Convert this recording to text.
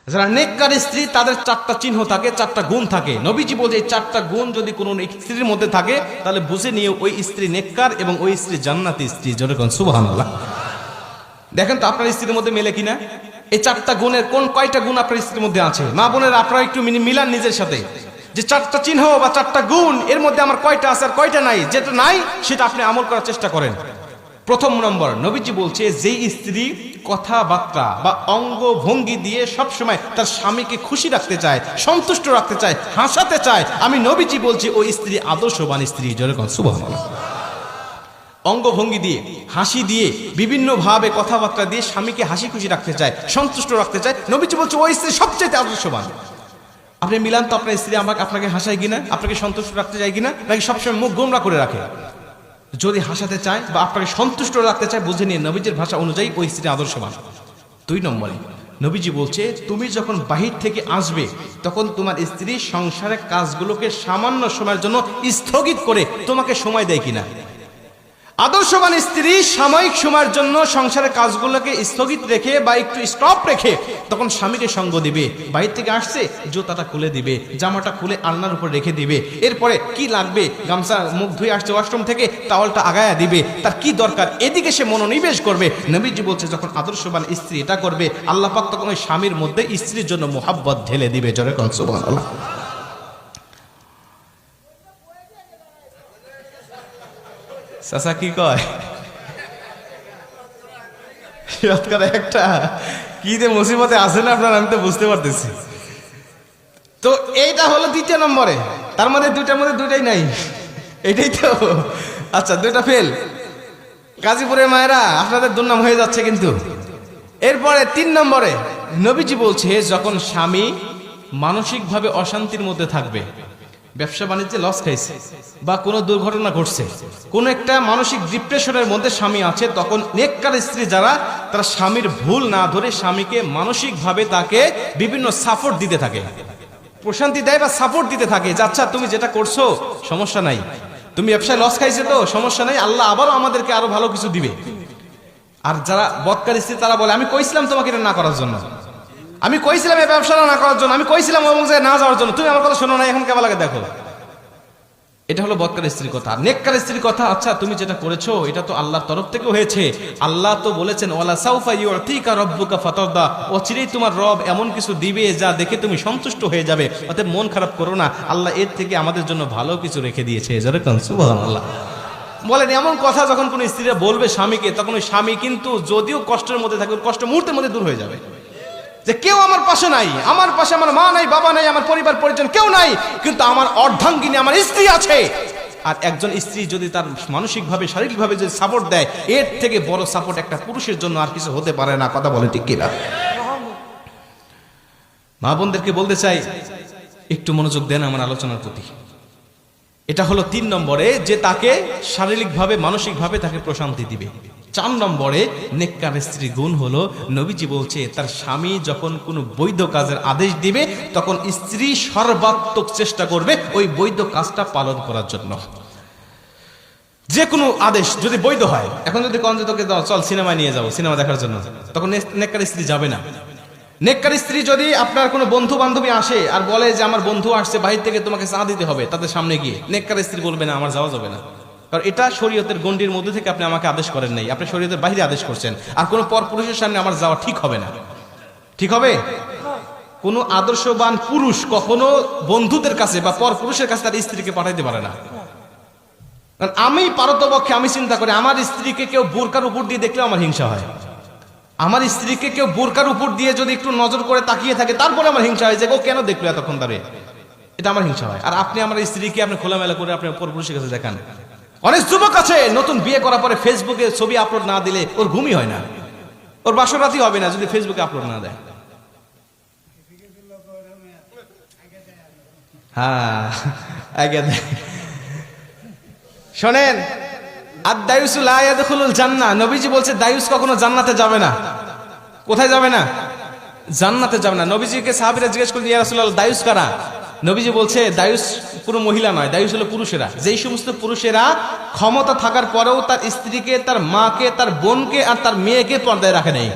যারা নেককার স্ত্রী তাদের চারটা চিহ্ন থাকে, চারটা গুণ থাকে। নবীজি বলছে এই চারটা গুণ যদি কোনো স্ত্রীর মধ্যে থাকে তাহলে বুঝে নিয়ে ওই স্ত্রী নেককার এবং ওই স্ত্রী জান্নাতি স্ত্রী। যেরকম সুবহানাল্লাহ। দেখেন তো আপনার স্ত্রীর মধ্যে মেলে কিনা এই চারটা গুণের কয়টা গুণ আপনার স্ত্রীর মধ্যে আছে। মা বোনেরা আপনারা একটু মিলান নিজের সাথে, যে চারটা চিহ্ন বা চারটা গুণ এর মধ্যে আমার কয়টা আছে আর কয়টা নাই। যেটা নাই সেটা আপনি আমল করার চেষ্টা করেন। প্রথম নম্বর, নবীজি বলছে যেই স্ত্রী কথাবার্তা বা অঙ্গ ভঙ্গি দিয়ে সবসময় তার স্বামীকে খুশি রাখতে চায়, সন্তুষ্ট রাখতে চায়, হাসাতে চায়, আমি নবীজি বলছি ওই স্ত্রী আদর্শবান স্ত্রী। যেরকম সুবহানাল্লাহ। অঙ্গভঙ্গি দিয়ে, হাসি দিয়ে, বিভিন্ন ভাবে কথাবার্তা দিয়ে স্বামীকে হাসি খুশি রাখতে চায়, সন্তুষ্ট রাখতে চায়, নবীজি বলছে ওই স্ত্রী সবচেয়ে আদর্শবান। আপনি মিলান তো আপনার স্ত্রী আপনাকে হাসায় কিনা, আপনাকে সন্তুষ্ট রাখতে চায় কিনা, নাকি সবসময় মুখ গোমরা করে রাখে। যদি হাসাতে চায় বা আপনাকে সন্তুষ্ট রাখতে চায় বুঝে নিয়ে নবীজির ভাষা অনুযায়ী ওই স্ত্রী আদর্শবান। 2 নম্বরে নবীজি বলছে তুমি যখন বাহির থেকে আসবে তখন তোমার স্ত্রী সংসারের কাজগুলোকে সামান্য সময়ের জন্য স্থগিত করে তোমাকে সময় দেয় কিনা। আদর্শবান স্ত্রী সাময়িক সময়ের জন্য সংসারের কাজগুলোকে স্থগিত রেখে বা একটু স্টপ রেখে তখন স্বামীকে সঙ্গ দিবে। বাইরে থেকে আসছে জুতাটা খুলে দিবে, জামাটা খুলে আলনার উপর রেখে দিবে, এরপরে কি লাগবে গামছা মুখ ধুয়ে আসছে ওয়াশরুম থেকে টাওয়ালটা আগায়া দিবে, তার কি দরকার এদিকে সে মনোনিবেশ করবে। নবীজি বলছে যখন আদর্শবান স্ত্রী এটা করবে আল্লাহ পাক তখন ওই স্বামীর মধ্যে স্ত্রীর জন্য মোহাব্বত ঢেলে দিবে। জোরে কোন সুবহানাল্লাহ। চাচা কি কয় একটা কি যে মুসিবতে আছে না আপনার, আমি তো বুঝতে পারতেছি। তো এইটা হলো 2 নম্বরে, তার মধ্যে 2টার মধ্যে 2টাই নাই, এটাই তো। আচ্ছা 2টা ফেল। গাজীপুরের মায়েরা আপনাদের দুর্নাম হয়ে যাচ্ছে কিন্তু। এরপরে 3 নম্বরে নবীজি বলছে যখন স্বামী মানসিকভাবে অশান্তির মধ্যে থাকবে, ব্যবসা বাণিজ্যে লস খাইছে বা কোনো দুর্ঘটনা ঘটছে, কোনো একটা মানসিক ডিপ্রেশনের মধ্যে স্বামী আছে, তখন নেককার স্ত্রী যারা তারা স্বামীর ভুল না ধরে স্বামীকে মানসিকভাবে তাকে বিভিন্ন সাপোর্ট দিতে থাকে, প্রশান্তি দেয় বা সাপোর্ট দিতে থাকে যে আচ্ছা তুমি যেটা করছো সমস্যা নাই, তুমি ব্যবসায় লস খাইছে তো সমস্যা নাই, আল্লাহ আবারও আমাদেরকে আরো ভালো কিছু দিবে। আর যারা বদকার স্ত্রী তারা বলে আমি কইছিলাম তোমাকে এটা না করার জন্য, আমি কইছিলাম এই ব্যবসাটা না করার জন্য, আমি কইছিলাম ওই জায়গায় না যাওয়ার জন্য, তুমি আমার কথা শোনো না, এখন কেমন লাগে দেখো। এটা হলো বদকার স্ত্রীর কথা। নেককার স্ত্রীর কথা আচ্ছা তুমি যেটা করেছো এটা তো আল্লাহর তরফ থেকে হয়েছে, আল্লাহ তো বলেছেন ওয়ালা সাউফা ইউতিকা রাব্বুকা ফাতারদা, অচিরেই তোমার রব এমন কিছু দিবে যা দেখে তুমি সন্তুষ্ট হয়ে যাবে, অতএব মন খারাপ করো না, আল্লাহ এর থেকে আমাদের জন্য ভালো কিছু রেখে দিয়েছে। যেরকম সুবহানাল্লাহ। বলেন এমন কথা যখন কোন স্ত্রীরা বলবে স্বামীকে, তখন ওই স্বামী কিন্তু যদিও কষ্টের মধ্যে থাকে কষ্ট মুহূর্তের মধ্যে দূর হয়ে যাবে, যে কেউ আমার পাশে নাই, আমার পাশে আমার মা নাই, বাবা নাই, আমার পরিবার পরিজন কেউ নাই, কিন্তু আমার অর্ধাঙ্গিনী আমার স্ত্রী আছে। আর একজন স্ত্রী যদি তার মানসিকভাবে শারীরিকভাবে যদি সাপোর্ট দেয়, এর থেকে বড় সাপোর্ট একটা পুরুষের জন্য আর কিছু হতে পারে না। কথা বলে ঠিক কিনা? মা বোনদেরকে বলতে চাই একটু মনোযোগ দেন আমার আলোচনার প্রতি। এটা হলো 3 নম্বরে যে তাকে শারীরিকভাবে মানসিকভাবে তাকে প্রশান্তি দিবে। 4 নম্বরে নেককার স্ত্রী গুণ হলো নবীজি বলছে তার স্বামী যখন কোনো বৈধ কাজের আদেশ দিবে তখন স্ত্রী সর্বাত্মক চেষ্টা করবে ওই বৈধ কাজটা পালন করার জন্য। যে কোনো আদেশ যদি বৈধ হয়, এখন যদি কোন তোকে চল সিনেমায় নিয়ে যাবো সিনেমা দেখার জন্য, তখন নেককার স্ত্রী যাবে না। নেককার স্ত্রী যদি আপনার কোনো বন্ধু বান্ধবী আসে আর বলে যে আমার বন্ধু আসছে বাহির থেকে তোমাকে চা দিতে হবে, তাদের সামনে গিয়ে নেককার স্ত্রী বলবে না আমার যাওয়া যাবে না, কারণ এটা শরীয়তের গণ্ডির মধ্যে থেকে আপনি আমাকে আদেশ করেন নাই, আপনি শরীয়তের বাইরে আদেশ করছেন, আর কোনো পর পুরুষের সামনে আমার যাওয়া ঠিক হবে না। ঠিক হবে? কোনো আদর্শবান পুরুষ কখনো বন্ধুদের কাছে বা পর পুরুষের কাছে তার স্ত্রীকে পাঠাইতে পারে না। কারণ আমি পারতপক্ষে আমি চিন্তা করি আমার স্ত্রীকে কেউ বোরকার উপর দিয়ে দেখলে আমার হিংসা হয়, আমার স্ত্রীকে কেউ বোরকার উপর দিয়ে যদি একটু নজর করে তাকিয়ে থাকে তারপরে আমার হিংসা হয় যে ও কেন দেখলো এতক্ষণ ধরে, এটা আমার হিংসা হয়। আর আপনি আমার স্ত্রীকে আপনি খোলামেলা করে আপনি পরপুরুষের কাছে দেখান। অনেক যুবক আছে নতুন বিয়ে করার পরে ফেসবুকে ছবি আপলোড না দিলে ওর ঘুমই হয় না, ওর বাসরাতই হবে না যদি ফেসবুকে আপলোড না দেয়। হ্যাঁ আগে শোনেন, আর দায়ুসু লা ইয়াদখুলুল জান্নাহ, নবীজি বলছে দায়ুস কখনো জান্নাতে যাবে না। কোথায় যাবে না? জান্নাতে যাবে না। নবীজিকে সাহাবীরা জিজ্ঞেস করলেন ইয়া রাসূলুল্লাহ দায়ুস কারা? নবীজি বলছে দায়ুস কোনো মহিলা নয়, দায়ুস হলো পুরুষেরা। যেই সমস্ত পুরুষেরা ক্ষমতা থাকার পরেও তার স্ত্রীকে, তার মাকে, তার বোনকে আর তার মেয়েকে পর্দায় রাখে নাই।